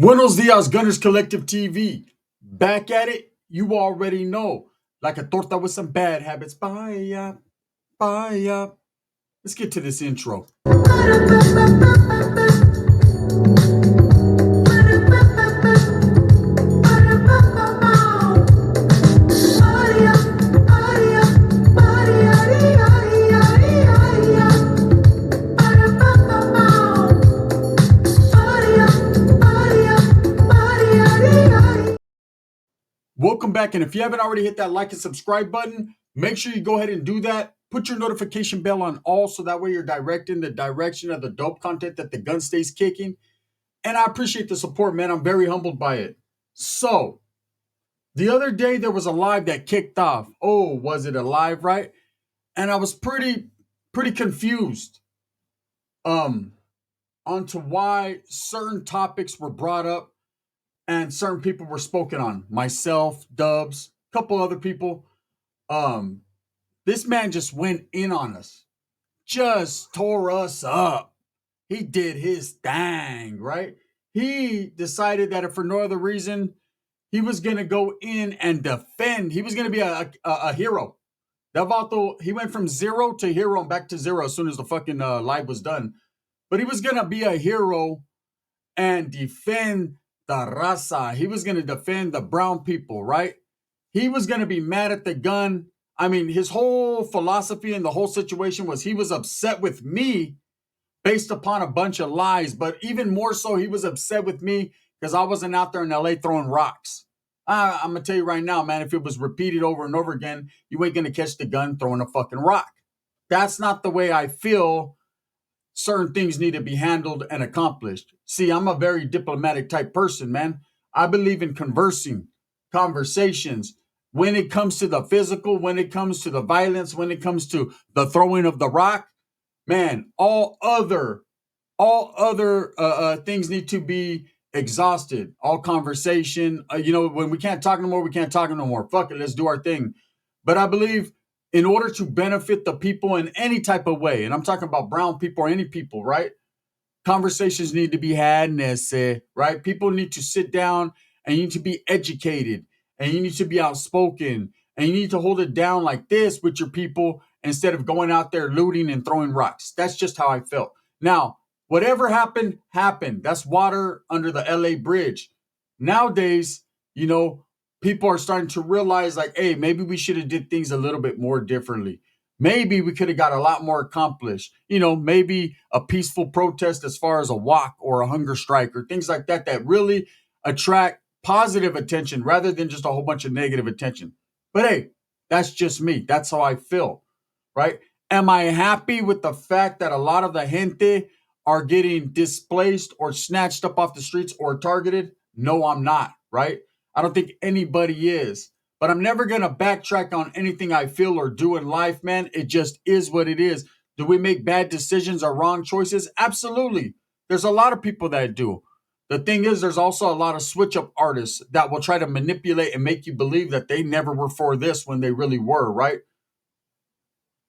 Buenos dias, Gunners Collective TV. Back at it, you already know. Like a torta with some bad habits. Bye, bye. Let's get to this intro. Welcome back, and if you haven't already hit that like and subscribe button, make sure you go ahead and do that. Put your notification bell on all so that way you're directing the direction of the dope content that the gun stays kicking. And I appreciate the support, man. I'm very humbled by it. So, the other day there was a live that kicked off. Oh, was it a live, right? And I was pretty confused um onto why certain topics were brought up and certain people were spoken on. Myself, Dubs, a couple other people. Um, this man just went in on us, just tore us up. He did his thing, right? He decided that if for no other reason, he was gonna go in and defend. He was gonna be a hero. That Vato, he went from zero to hero and back to zero as soon as the fucking live was done. But he was gonna be a hero and defend the raza. He was going to defend the brown people, right? He was going to be mad at the gun. I mean, his whole philosophy and the whole situation was he was upset with me based upon a bunch of lies, but even more so, he was upset with me because I wasn't out there in LA throwing rocks. I'm going to tell you right now, man, if it was repeated over and over again, you ain't going to catch the gun throwing a fucking rock. That's not the way I feel certain things need to be handled and accomplished. See, I'm a very diplomatic type person, man. I believe in conversations. When it comes to the physical, when it comes to the violence, when it comes to the throwing of the rock, man, all other things need to be exhausted. All conversation, when we can't talk no more, we can't talk no more. Fuck it, let's do our thing. But I believe in order to benefit the people in any type of way, and I'm talking about brown people or any people, right? Conversations need to be had, right? People need to sit down and you need to be educated and you need to be outspoken and you need to hold it down like this with your people instead of going out there looting and throwing rocks. That's just how I felt. Now, whatever happened, happened. That's water under the LA bridge. Nowadays, people are starting to realize like, hey, maybe we should have did things a little bit more differently. Maybe we could have got a lot more accomplished. Maybe a peaceful protest as far as a walk or a hunger strike or things like that that really attract positive attention rather than just a whole bunch of negative attention. But hey, that's just me. That's how I feel, right? Am I happy with the fact that a lot of the gente are getting displaced or snatched up off the streets or targeted? No, I'm not, right? I don't think anybody is. But I'm never going to backtrack on anything I feel or do in life, man. It just is what it is. Do we make bad decisions or wrong choices? Absolutely. There's a lot of people that do. The thing is, there's also a lot of switch up artists that will try to manipulate and make you believe that they never were for this when they really were, right?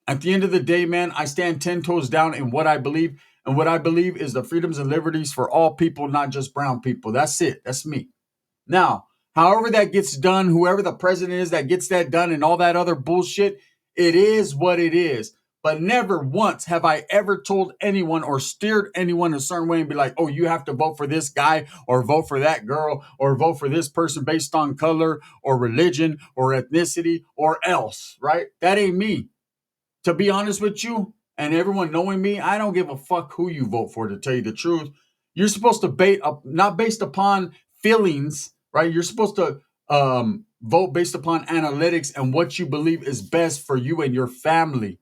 At the end of the day, man, I stand 10 toes down in what I believe. And what I believe is the freedoms and liberties for all people, not just brown people. That's it. That's me. Now, however that gets done, whoever the president is that gets that done and all that other bullshit, it is what it is. But never once have I ever told anyone or steered anyone a certain way and be like, oh, you have to vote for this guy or vote for that girl or vote for this person based on color or religion or ethnicity or else, right? That ain't me. To be honest with you, and everyone knowing me, I don't give a fuck who you vote for, to tell you the truth. You're supposed to bait up, not based upon feelings, right? You're supposed to vote based upon analytics and what you believe is best for you and your family,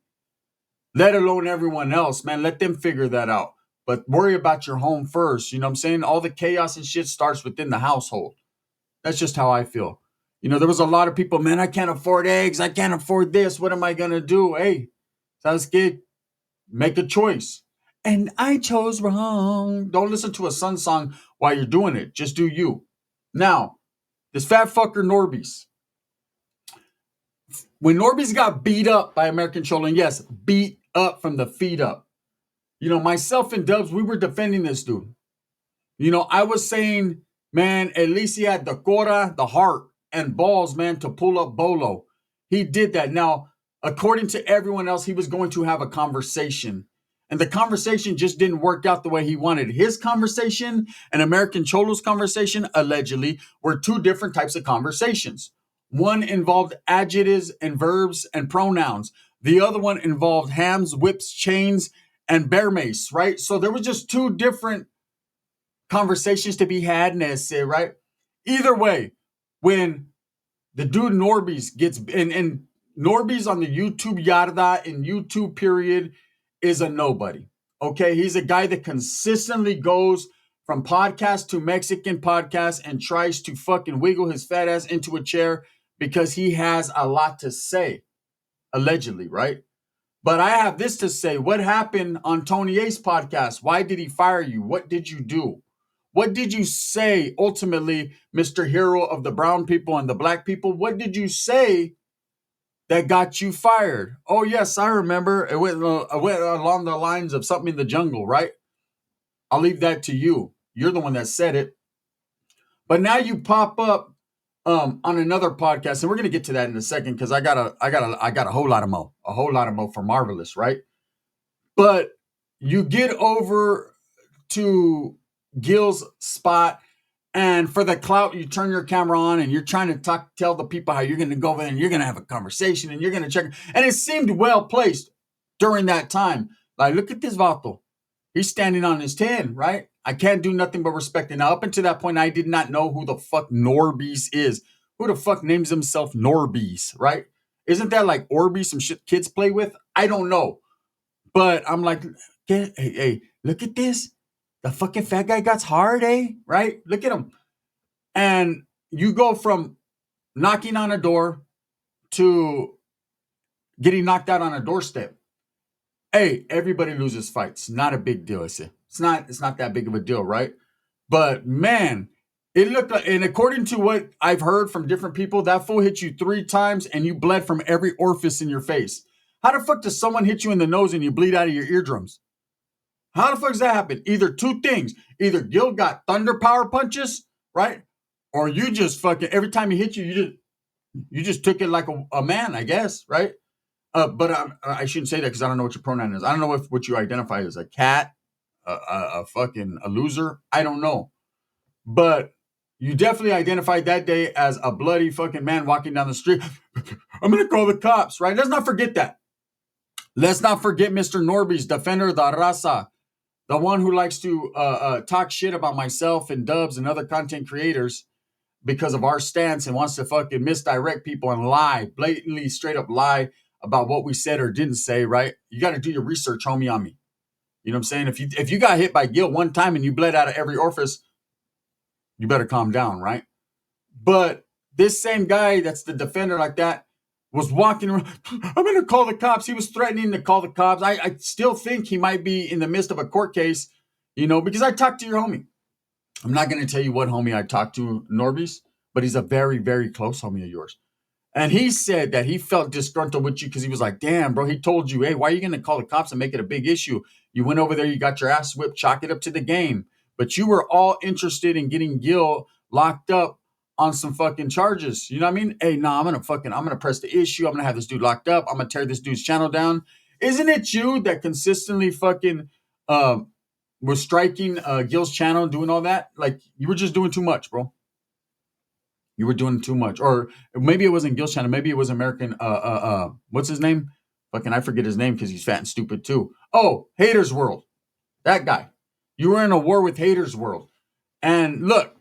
let alone everyone else, man. Let them figure that out. But worry about your home first. You know what I'm saying? All the chaos and shit starts within the household. That's just how I feel. There was a lot of people, man, I can't afford eggs. I can't afford this. What am I going to do? Hey, sounds good. Make a choice. And I chose wrong. Don't listen to a Sun song while you're doing it. Just do you. Now, this fat fucker Norbeez. When Norbeez got beat up by American children, yes, beat up from the feet up. Myself and Dubs, we were defending this dude. I was saying Man, at least he had the cora, the heart, and balls, man, to pull up Bolo. He did that. Now, according to everyone else, he was going to have a conversation. And the conversation just didn't work out the way he wanted. His conversation and American Cholo's conversation, allegedly, were two different types of conversations. One involved adjectives and verbs and pronouns. The other one involved hams, whips, chains, and bear mace, right? So there was just two different conversations to be had in essay, right? Either way, when the dude Norbeez gets and Norbeez on the YouTube Yarda and YouTube period is a nobody. Okay, he's a guy that consistently goes from podcast to Mexican podcast and tries to fucking wiggle his fat ass into a chair because he has a lot to say, allegedly, right? But I have this to say. What happened on Tony A's podcast? Why did he fire you? What did you do? What did you say ultimately, Mr. Hero of the brown people and the black people? What did you say that got you fired? Oh, yes, I remember. It went along the lines of something in the jungle, right? I'll leave that to you. You're the one that said it. But now you pop up on another podcast, and we're gonna get to that in a second because I got a whole lot of mo for Marvelous, right? But you get over to Gil's spot, and for the clout, you turn your camera on and you're trying to tell the people how you're going to go over there and you're going to have a conversation and you're going to check. And it seemed well placed during that time. Like, look at this vato. He's standing on his 10, right? I can't do nothing but respect it. Now, up until that point, I did not know who the fuck Norbeez is. Who the fuck names himself Norbeez, right? Isn't that like Orby, some shit kids play with? I don't know. But I'm like, hey, look at this. The fucking fat guy got hard, eh? Right? Look at him. And you go from knocking on a door to getting knocked out on a doorstep. Hey, everybody loses fights. Not a big deal, is it? It's not that big of a deal, right? But man, it looked like, and according to what I've heard from different people, that fool hit you 3 times and you bled from every orifice in your face. How the fuck does someone hit you in the nose and you bleed out of your eardrums? How the fuck does that happen? Either two things. Either Gil got thunder power punches, right? Or you just fucking, every time he hit you, you just took it like a man, I guess, right? But I shouldn't say that because I don't know what your pronoun is. I don't know what you identify as, a cat, a fucking a loser. I don't know. But you definitely identified that day as a bloody fucking man walking down the street. I'm going to call the cops, right? Let's not forget that. Let's not forget Mr. Norbeez, defender of the raza, the one who likes to talk shit about myself and Dubs and other content creators because of our stance and wants to fucking misdirect people and lie, blatantly straight up lie about what we said or didn't say, right? You got to do your research, homie, on me. You know what I'm saying? If you got hit by Gil one time and you bled out of every orifice, you better calm down, right? But this same guy that's the defender like that was walking around, I'm going to call the cops. He was threatening to call the cops. I still think he might be in the midst of a court case, because I talked to your homie. I'm not going to tell you what homie I talked to, Norbeez, but he's a very, very close homie of yours. And he said that he felt disgruntled with you because he was like, damn, bro, he told you, hey, why are you going to call the cops and make it a big issue? You went over there, you got your ass whipped, chalk it up to the game. But you were all interested in getting Gil locked up on some fucking charges. You know what I mean? Hey, I'm going to press the issue. I'm going to have this dude locked up. I'm going to tear this dude's channel down. Isn't it you that consistently fucking was striking Gil's channel and doing all that? Like, you were just doing too much, bro. You were doing too much. Or maybe it wasn't Gil's channel. Maybe it was American, what's his name? Fucking, I forget his name because he's fat and stupid too. Oh, Haters World. That guy. You were in a war with Haters World. And look,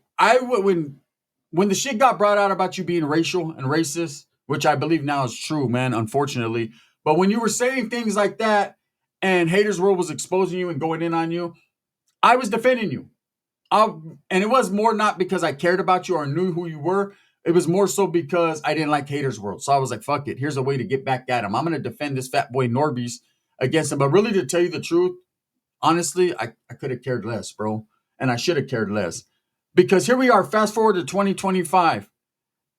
when the shit got brought out about you being racial and racist, which I believe now is true, man, unfortunately. But when you were saying things like that and Haters World was exposing you and going in on you, I was defending you. And it was more not because I cared about you or knew who you were. It was more so because I didn't like Haters World. So I was like, fuck it. Here's a way to get back at him. I'm going to defend this fat boy Norbeez against him. But really, to tell you the truth, honestly, I could have cared less, bro. And I should have cared less. Because here we are, fast forward to 2025.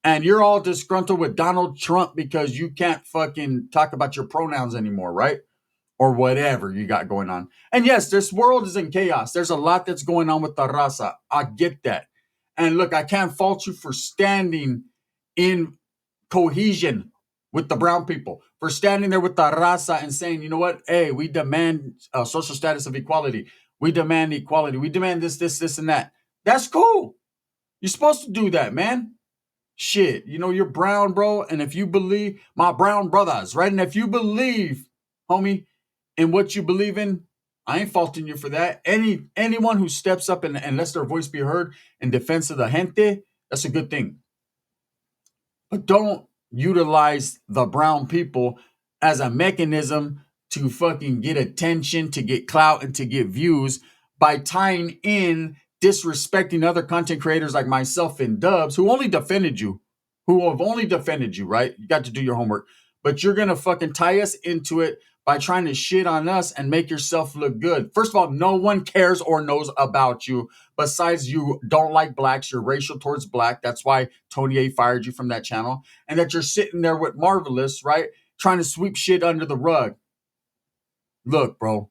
And you're all disgruntled with Donald Trump because you can't fucking talk about your pronouns anymore, right? Or whatever you got going on. And yes, this world is in chaos. There's a lot that's going on with the raza. I get that. And look, I can't fault you for standing in cohesion with the brown people, for standing there with the raza and saying, you know what? Hey, we demand a social status of equality. We demand equality. We demand this, and that. That's cool. You're supposed to do that, man. Shit, you're brown, bro. And if you believe, my brown brothers, right? And if you believe, homie, in what you believe in, I ain't faulting you for that. Anyone who steps up and lets their voice be heard in defense of the gente, that's a good thing. But don't utilize the brown people as a mechanism to fucking get attention, to get clout, and to get views by tying in disrespecting other content creators like myself and Dubs who only defended you, who have only defended you, right? You got to do your homework. But you're going to fucking tie us into it by trying to shit on us and make yourself look good. First of all, no one cares or knows about you. Besides, you don't like blacks. You're racial towards black. That's why Tony A fired you from that channel. And that you're sitting there with Marvelous, right? Trying to sweep shit under the rug. Look, bro,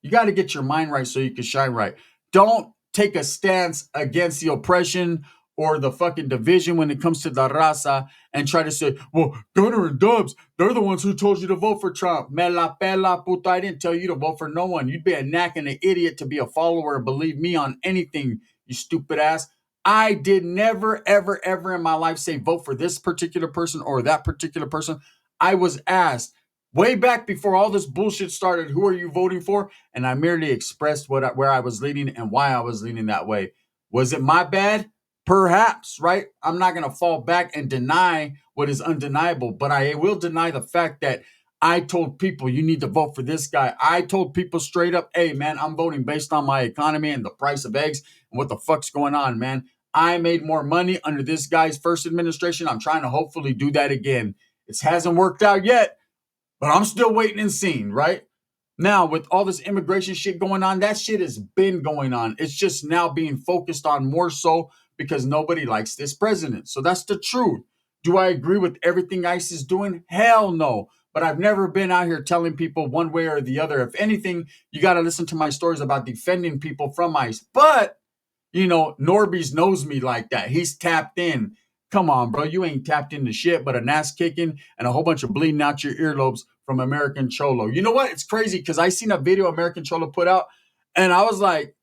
you got to get your mind right so you can shine right. Don't take a stance against the oppression or the fucking division when it comes to the raza and try to say, well, Gunner and Dubs, they're the ones who told you to vote for Trump. Me la pela puta, I didn't tell you to vote for no one. You'd be a knack and an idiot to be a follower and believe me on anything, you stupid ass. I did never, ever, ever in my life say vote for this particular person or that particular person. I was asked way back before all this bullshit started, who are you voting for? And I merely expressed where I was leaning and why I was leaning that way. Was it my bad? Perhaps, right? I'm not going to fall back and deny what is undeniable, but I will deny the fact that I told people you need to vote for this guy. I told people straight up, hey, man, I'm voting based on my economy and the price of eggs and what the fuck's going on, man. I made more money under this guy's first administration. I'm trying to hopefully do that again. It hasn't worked out yet, but I'm still waiting and seeing, right? Now, with all this immigration shit going on, that shit has been going on. It's just now being focused on more so because nobody likes this president. So that's the truth. Do I agree with everything ICE is doing? Hell no. But I've never been out here telling people one way or the other. If anything, you got to listen to my stories about defending people from ICE. But, Norbeez knows me like that. He's tapped in. Come on, bro. You ain't tapped into shit but an ass kicking and a whole bunch of bleeding out your earlobes from American Cholo. You know what? It's crazy because I seen a video American Cholo put out and I was like,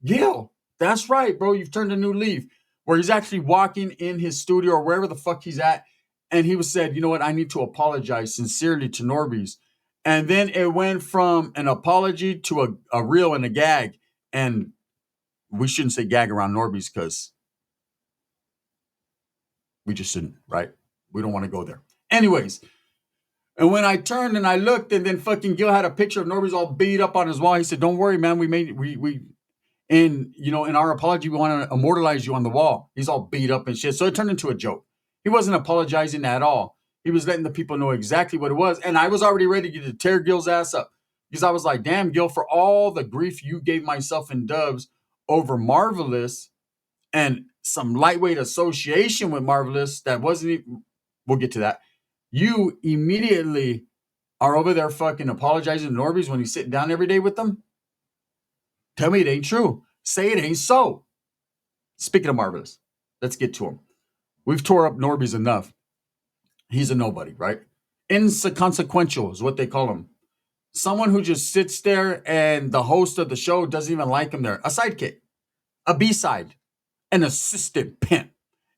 Gil, that's right, bro. You've turned a new leaf. Where he's actually walking in his studio or wherever the fuck he's at. And he was said, you know what? I need to apologize sincerely to Norbeez. And then it went from an apology to a reel and a gag. And we shouldn't say gag around Norbeez because we just shouldn't, right? We don't want to go there. Anyways, and when I turned and I looked, and then fucking Gil had a picture of Norbeez all beat up on his wall. He said, don't worry, man. And, in our apology, we want to immortalize you on the wall. He's all beat up and shit. So it turned into a joke. He wasn't apologizing at all. He was letting the people know exactly what it was. And I was already ready to tear Gil's ass up. Because I was like, damn, Gil, for all the grief you gave myself and Dubs over Marvelous and some lightweight association with Marvelous that wasn't even, we'll get to that. You immediately are over there fucking apologizing to Norbeez when he's sitting down every day with them. Tell me it ain't true. Say it ain't so. Speaking of Marvelous, let's get to him. We've tore up Norbeez enough. He's a nobody, right? Inconsequential is what they call him. Someone who just sits there and the host of the show doesn't even like him there. A sidekick. A B-side. An assistant pimp.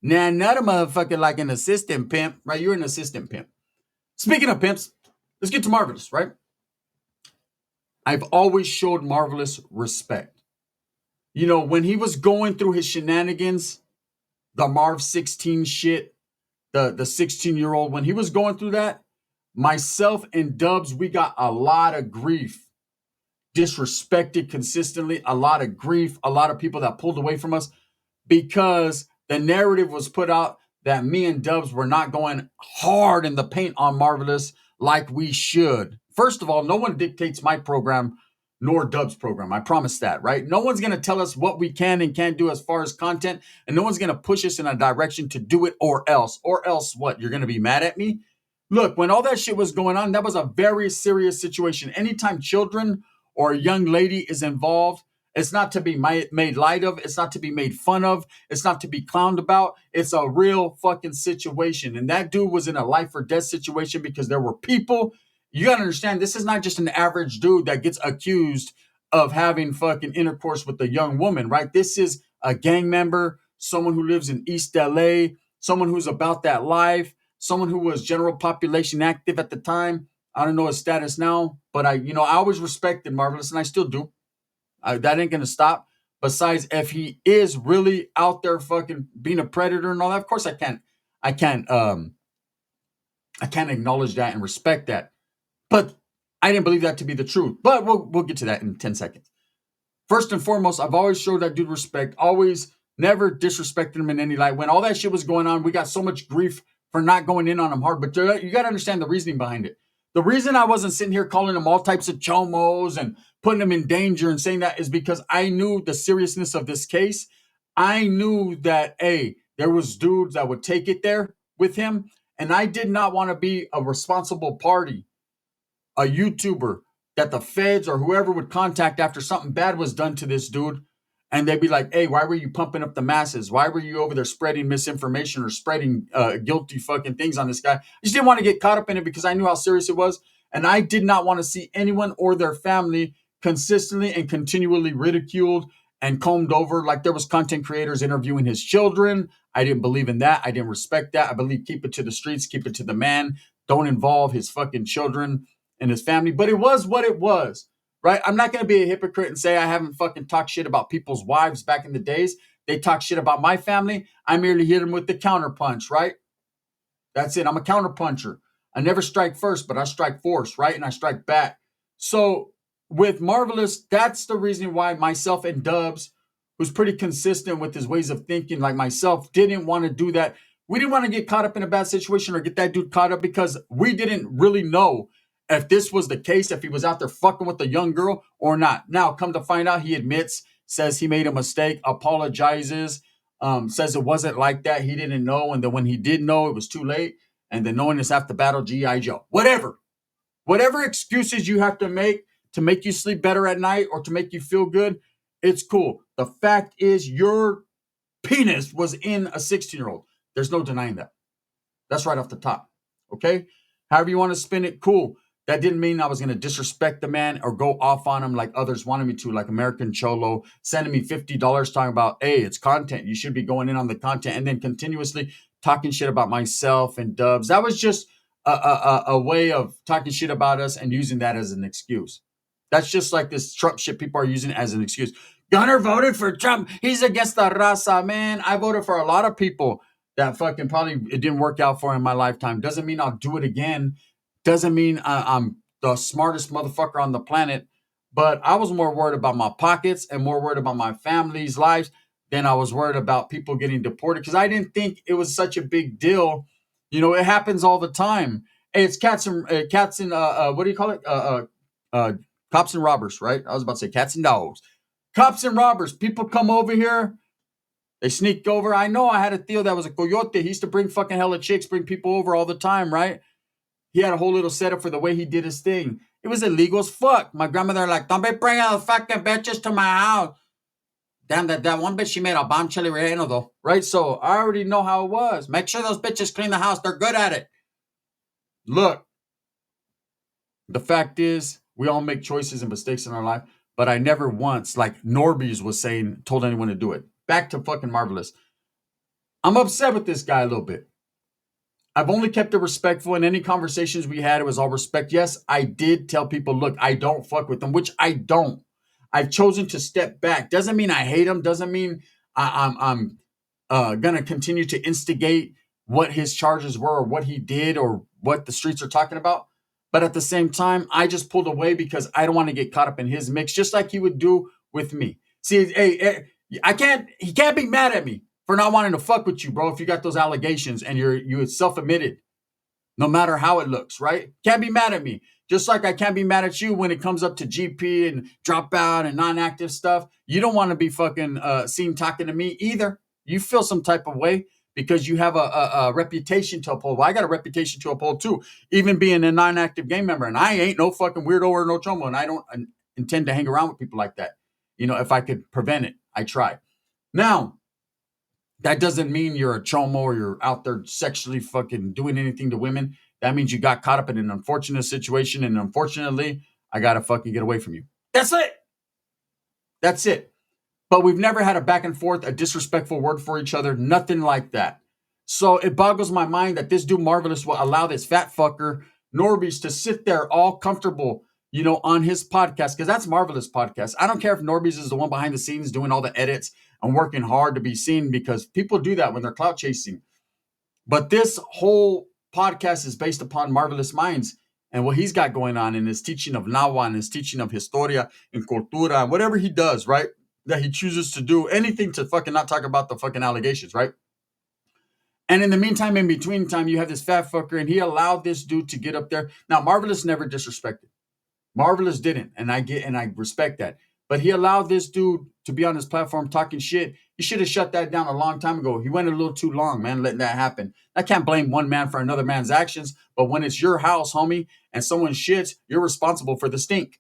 Now, not a motherfucker like an assistant pimp, right? You're an assistant pimp. Speaking of pimps, let's get to Marvelous, right? I've always showed Marvelous respect. When he was going through his shenanigans, the Marv 16 shit, the 16-year-old, when he was going through that, myself and Dubs, we got a lot of grief. Disrespected consistently, a lot of grief, a lot of people that pulled away from us because the narrative was put out that me and Dubs were not going hard in the paint on Marvelous like we should. First of all, no one dictates my program nor Dub's program. I promise that, right? No one's going to tell us what we can and can't do as far as content, and no one's going to push us in a direction to do it or else. Or else what? You're going to be mad at me? Look, when all that shit was going on, that was a very serious situation. Anytime children or a young lady is involved, It's not to be made light of. It's not to be made fun of. It's not to be clowned about. It's a real fucking situation. And that dude was in a life or death situation because there were people. You got to understand, this is not just an average dude that gets accused of having fucking intercourse with a young woman, right? This is a gang member, someone who lives in East LA, someone who's about that life, someone who was general population active at the time. I don't know his status now, but I always respected Marvelous, and I still do. That ain't gonna stop. Besides, if he is really out there fucking being a predator and all that, of course I can't, I can't acknowledge that and respect that. But I didn't believe that to be the truth. But we'll get to that in 10 seconds. First and foremost, I've always showed that dude respect. Always, never disrespected him in any light. When all that shit was going on, we got so much grief for not going in on him hard. But you got to understand the reasoning behind it. The reason I wasn't sitting here calling him all types of chomos and putting him in danger and saying that is because I knew the seriousness of this case. I knew that, there was dudes that would take it there with him. And I did not want to be a responsible party, a YouTuber that the feds or whoever would contact after something bad was done to this dude. And they'd be like, hey, why were you pumping up the masses? Why were you over there spreading misinformation or spreading guilty fucking things on this guy? I just didn't want to get caught up in it because I knew how serious it was. And I did not want to see anyone or their family consistently and continually ridiculed and combed over. Like there was content creators interviewing his children. I didn't believe in that. I didn't respect that. I believe keep it to the streets, keep it to the man. Don't involve his fucking children and his family. But it was what it was, right? I'm not going to be a hypocrite and say I haven't fucking talked shit about people's wives back in the days. They talk shit about my family. I merely hit them with the counterpunch, right? That's it. I'm a counterpuncher. I never strike first, but I strike force, right? And I strike back. So with Marvelous, that's the reason why myself and Dubs, who's pretty consistent with his ways of thinking, like myself, didn't want to do that. We didn't want to get caught up in a bad situation or get that dude caught up because we didn't really know if this was the case, if he was out there fucking with a young girl or not. Now, come to find out, he admits, says he made a mistake, apologizes, says it wasn't like that. He didn't know. And then when he did know, it was too late. And then knowing this after battle, G.I. Joe. Whatever excuses you have to make you sleep better at night or to make you feel good, it's cool. The fact is your penis was in a 16-year-old. There's no denying that. That's right off the top. Okay? However you want to spin it, cool. That didn't mean I was going to disrespect the man or go off on him like others wanted me to, like American Cholo, sending me $50 talking about, hey, it's content. You should be going in on the content and then continuously talking shit about myself and Dubs. That was just a way of talking shit about us and using that as an excuse. That's just like this Trump shit people are using as an excuse. Gunner voted for Trump. He's against the raza, man. I voted for a lot of people that fucking probably it didn't work out for in my lifetime. Doesn't mean I'll do it again. Doesn't mean I'm the smartest motherfucker on the planet. But I was more worried about my pockets and more worried about my family's lives than I was worried about people getting deported because I didn't think it was such a big deal. You know, it happens all the time. Hey, it's cats and what do you call it? Cops and robbers, right? I was about to say cats and dogs. Cops and robbers. People come over here. They sneak over. I know I had a Theo that was a coyote. He used to bring fucking hella chicks, bring people over all the time, right? He had a whole little setup for the way he did his thing. It was illegal as fuck. My grandmother like, don't be bringing the fucking bitches to my house. Damn, that one bitch, she made a bomb chili relleno though, right? So I already know how it was. Make sure those bitches clean the house. They're good at it. Look, the fact is, we all make choices and mistakes in our life, but I never once, like Norbeez was saying, told anyone to do it. Back to fucking Marvelous. I'm upset with this guy a little bit. I've only kept it respectful. In any conversations we had, it was all respect. Yes, I did tell people, look, I don't fuck with them, which I don't. I've chosen to step back. Doesn't mean I hate him. Doesn't mean I'm going to continue to instigate what his charges were or what he did or what the streets are talking about. But at the same time, I just pulled away because I don't want to get caught up in his mix, just like he would do with me. See, hey, he can't be mad at me for not wanting to fuck with you, bro, if you got those allegations and you self-admitted, no matter how it looks, right? Can't be mad at me. Just like I can't be mad at you when it comes up to GP and dropout and non-active stuff. You don't want to be fucking seen talking to me either. You feel some type of way because you have a reputation to uphold. Well, I got a reputation to uphold too, even being a non-active game member. And I ain't no fucking weirdo or no chomo, and I don't intend to hang around with people like that. if I could prevent it, I try. Now, that doesn't mean you're a chomo or you're out there sexually fucking doing anything to women. That means you got caught up in an unfortunate situation, and unfortunately, I gotta fucking get away from you. That's it. That's it. But we've never had a back and forth, a disrespectful word for each other, nothing like that. So it boggles my mind that this dude Marvelous will allow this fat fucker Norbeez to sit there all comfortable, on his podcast, because that's Marvelous podcast. I don't care if Norbeez is the one behind the scenes doing all the edits and working hard to be seen, because people do that when they're clout chasing. But this whole podcast is based upon Marvelous Minds and what he's got going on in his teaching of Nahua and his teaching of Historia and Cultura and whatever he does, right? That he chooses to do anything to fucking not talk about the fucking allegations, right? And in the meantime, in between time, you have this fat fucker, and he allowed this dude to get up there. Now, Marvelous never disrespected. Marvelous didn't, and I respect that. But he allowed this dude to be on his platform talking shit. He should have shut that down a long time ago. He went a little too long, man, letting that happen. I can't blame one man for another man's actions, but when it's your house, homie, and someone shits, you're responsible for the stink.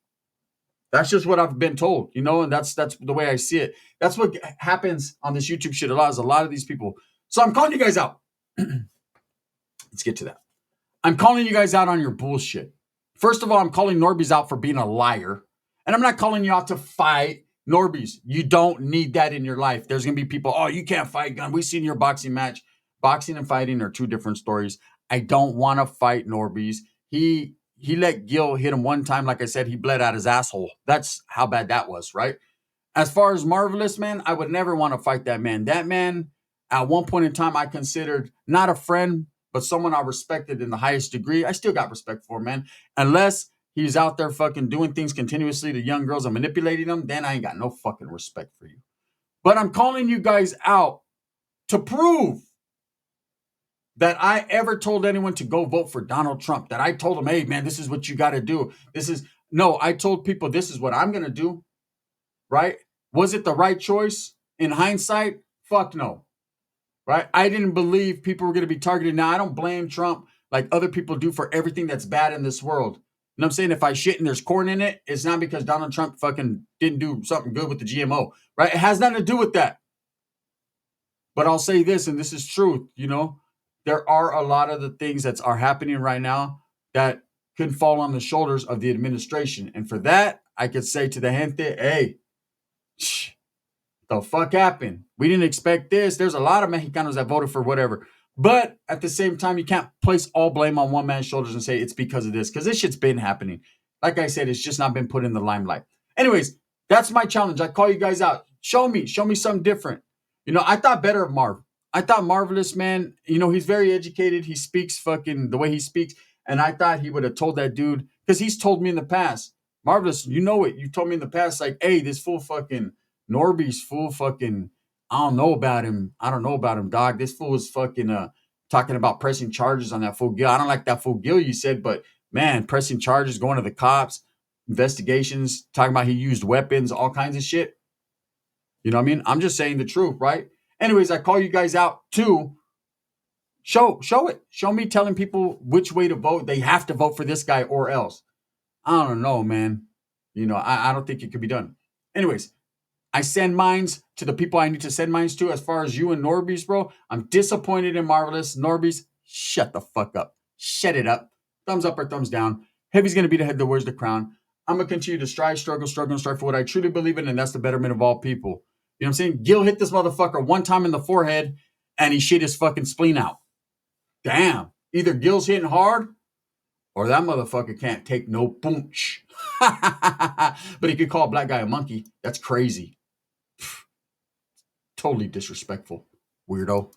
That's just what I've been told, and that's the way I see it. That's what happens on this YouTube shit. A lot of these people. So I'm calling you guys out. Let's get to that. I'm calling you guys out on your bullshit. First of all, I'm calling Norbeez out for being a liar. And I'm not calling you out to fight. Norbeez, you don't need that in your life. There's going to be people, oh, you can't fight, gun. We've seen your boxing match. Boxing and fighting are two different stories. I don't want to fight Norbeez. He let Gil hit him one time. Like I said, he bled out his asshole. That's how bad that was, right? As far as Marvelous, man, I would never want to fight that man. That man, at one point in time, I considered not a friend, but someone I respected in the highest degree. I still got respect for him, man. Unless he's out there fucking doing things continuously to young girls and manipulating them, then I ain't got no fucking respect for you. But I'm calling you guys out to prove that I ever told anyone to go vote for Donald Trump. That I told them, hey, man, this is what you got to do. No, I told people this is what I'm going to do, right? Was it the right choice? In hindsight, fuck no. Right? I didn't believe people were going to be targeted. Now, I don't blame Trump like other people do for everything that's bad in this world. You know what I'm saying? If I shit and there's corn in it, it's not because Donald Trump fucking didn't do something good with the GMO, right? It has nothing to do with that. But I'll say this, and this is truth, there are a lot of the things that are happening right now that could fall on the shoulders of the administration. And for that, I could say to the gente, hey, the fuck happened? We didn't expect this. There's a lot of Mexicanos that voted for whatever. But at the same time, you can't place all blame on one man's shoulders and say it's because of this, because this shit's been happening. Like I said, it's just not been put in the limelight. Anyways, that's my challenge. I call you guys out. Show me something different. I thought better of Marv. I thought Marvelous, man, he's very educated. He speaks fucking the way he speaks. And I thought he would have told that dude, because he's told me in the past, Marvelous, you know it. You told me in the past, like, hey, this fool fucking Norby's fool fucking, I don't know about him. I don't know about him, dog. This fool was fucking talking about pressing charges on that fool Gil. I don't like that fool Gil, you said, but man, pressing charges, going to the cops, investigations, talking about he used weapons, all kinds of shit. You know what I mean? I'm just saying the truth, right? Anyways, I call you guys out too. Show it. Show me telling people which way to vote. They have to vote for this guy or else. I don't know, man. I don't think it could be done. Anyways, I send mines to the people I need to send mines to. As far as you and Norbeez, bro, I'm disappointed in Marvelous. Norbeez, shut the fuck up. Shut it up. Thumbs up or thumbs down. Heavy's going to be the head that wears the crown. I'm going to continue to strive, struggle, and strive for what I truly believe in, and that's the betterment of all people. You know what I'm saying? Gil hit this motherfucker one time in the forehead, and he shit his fucking spleen out. Damn. Either Gil's hitting hard, or that motherfucker can't take no punch. But he could call a black guy a monkey. That's crazy. Totally disrespectful. Weirdo.